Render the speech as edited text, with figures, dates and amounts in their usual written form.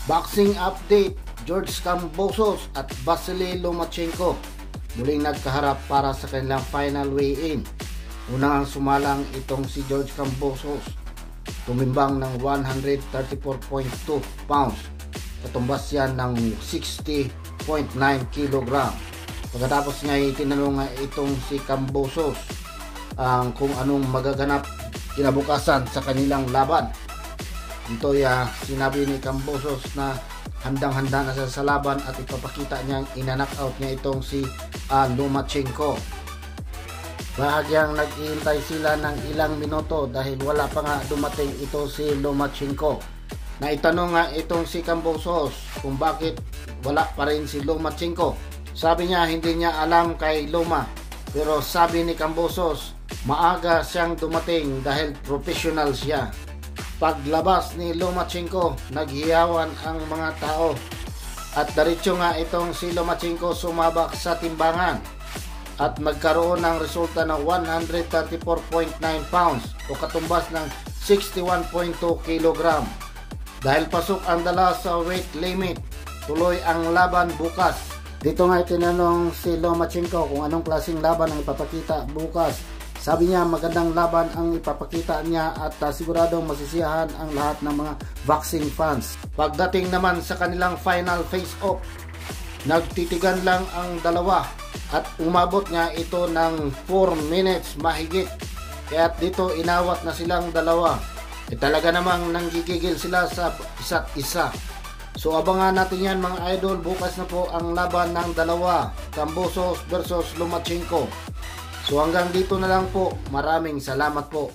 Boxing update, George Kambosos at Vasily Lomachenko muling nagkaharap para sa kanilang final weigh-in. Unang sumalang itong si George Kambosos, tumimbang ng 134.2 pounds. Katumbas yan ng 60.9 kg. Pagkatapos niya itinanong nga itong si Kambosos kung anong magaganap kinabukasan sa kanilang laban. Ito sinabi ni Kambosos na handang-handa na sa laban at ipapakita niyang ina-knockout niya itong si Lomachenko. Bahagyang nag-iintay sila ng ilang minuto dahil wala pa nga dumating ito si Lomachenko. Naitanong nga itong si Kambosos kung bakit wala pa rin si Lomachenko. Sabi niya hindi niya alam kay Loma, pero sabi ni Kambosos maaga siyang dumating dahil professional siya. Paglabas ni Lomachenko, naghiyawan ang mga tao at diretso nga itong si Lomachenko sumabak sa timbangan at magkaroon ng resulta ng 134.9 pounds o katumbas ng 61.2 kg. Dahil pasok ang dala sa weight limit, tuloy ang laban bukas. Dito nga tinanong si Lomachenko kung anong klaseng laban ang ipapakita bukas. Sabi niya magandang laban ang ipapakita niya at siguradong masisiyahan ang lahat ng mga boxing fans. Pagdating naman sa kanilang final face-off, nagtitigan lang ang dalawa at umabot nga ito ng 4 minutes mahigit. Kaya dito inawat na silang dalawa. Talaga namang nanggigigil sila sa isa't isa. So abangan natin yan mga idol, bukas na po ang laban ng dalawa, Kambosos versus Lomachenko. So hanggang dito na lang po. Maraming salamat po.